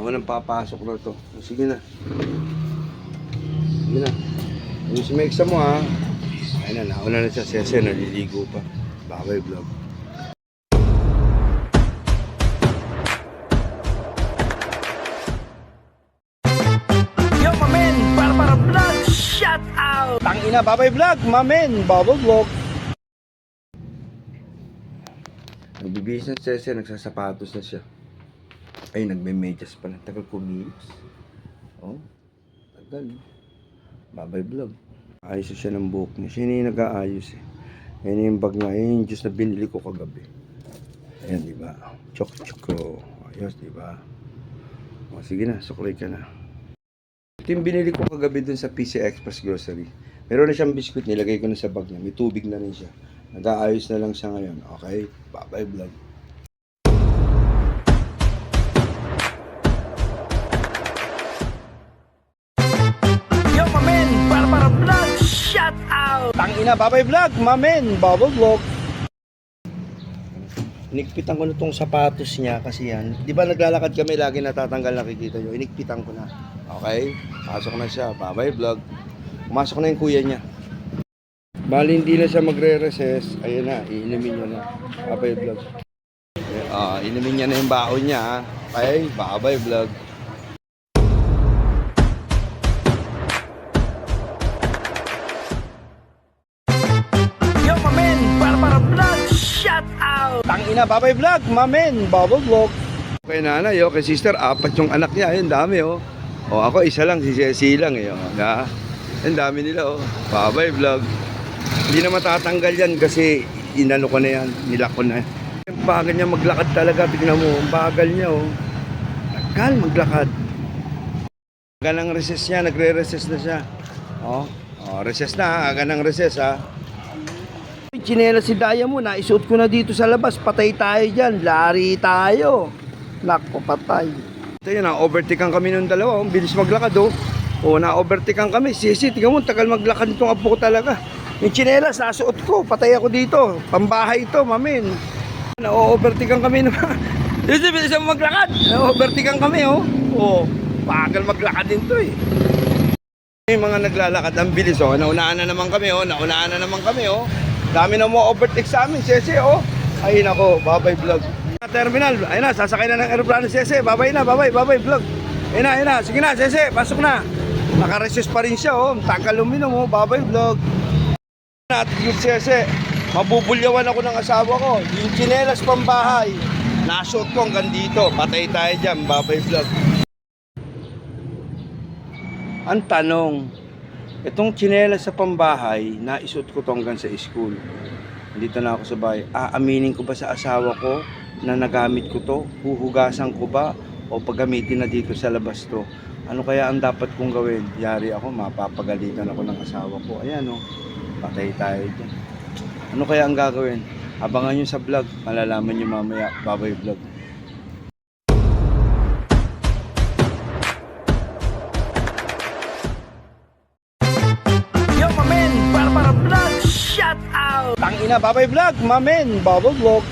Ako nang papasok na to. Sige na. Sige na. Yung si Mexa mo ha. Ayun na, nauna na siya. Sese, naliligo pa. Babay vlog. Yo, mamen! Para vlog! Shout out! Tangina, babay vlog, mamen, babay vlog. Nagbibihis na Sese, nagsasapatos na siya. Ay, nagme-medyas pa na. Tagal kumilos. Oh, tagal. Babay vlog. Ayos siya ng buhok niya. Siya yung nag-aayos eh. Yan yung bag nga. Yan yung juice na binili ko kagabi. Ayan, di ba? Choco. Ayos, di ba? O, sige na, suklay ka na. Ito yung binili ko kagabi dun sa PC Express Grocery. Meron na siyang biskuit, nilagay ko na sa bag niya. May tubig na rin siya. Nag-aayos na lang siya ngayon. Okay? Bye-bye vlog. Yo, mamen! Para vlog! Shout out! Tangina, bye-bye vlog, mamen, bye-bye vlog. Inikpitan ko na tong sapatos niya kasi yan. Di ba naglalakad kami, lagi natatanggal, nakikita nyo. Inikpitan ko na. Okay? Pasok na siya, bye-bye vlog. Pumasok na yung kuya niya. Bali hindi na siya magre-recess. Ayun na, iinumin niya na. Bye-bye vlog. Inumin niya na yung baon niya. Okay? Bye-bye vlog. Yo, mamen! Para vlog! Shout out! Tangina, bye-bye vlog, mamen, bye-bye vlog. Okay nanay, kay sister, 4 yung anak niya, ayun, dami O ako, isa lang, si Ceci lang Ang dami nila bye-bye vlog. Hindi na matatanggal yan kasi inano ko na yan, nilak ko na. Ang bagal niya maglakad talaga, tignan mo, ang bagal niya Tagal maglakad. Aga ng recess niya, nagre-recess na siya. Recess na, aga ng recess Chinela si Daya mo, naisuot ko na dito sa labas. Patay tayo dyan, lari tayo. Nako, patay. Ito yun, na-overtakean kami ng dalawa. Ang bilis maglakad na-overtakean kami. Sisi, tingnan mo, tagal maglakad itong apo ko talaga. Yung chinelas, nasuot ko. Patay ako dito. Pambahay ito, mamin. Na-overtakean kami naman. Sisi, bilis mo maglakad. Na-overtakean kami, bagal maglakad din to Yung mga naglalakad, ang bilis, Naunaan na naman kami, Dami na mo overtake sa amin, Sese, Ay nako, bye-bye vlog. Terminal, ayun na, sasakay na ng aeroplano, Sese. Bye-bye na, bye-bye vlog. Ayun na. Sige na, Sese, pasok na. Naka-resist pa rin siya, Tagal uminom, bye-bye vlog. Attitude, Sese. Mabubulyawan ako ng asawa ko. Yung tsinelas pambahay, nasuot ko hanggang dito. Patay tayo dyan, bye-bye vlog. Ang tanong, itong tsinelas sa pambahay, naisuot ko to hanggang sa school. Dito na ako sa bahay. Aaminin ko ba sa asawa ko na nagamit ko to? Huhugasan ko ba? O paggamitin na dito sa labas to? Ano kaya ang dapat kong gawin? Yari ako, mapapagalitan ako ng asawa ko. Ayan patay tayo dyan. Ano kaya ang gagawin? Abangan nyo sa vlog. Malalaman nyo mamaya. Bye-bye vlog. Yo, mamen! Para vlog! Shout out! Tangina, bye-bye vlog, mamen, bye-bye vlog.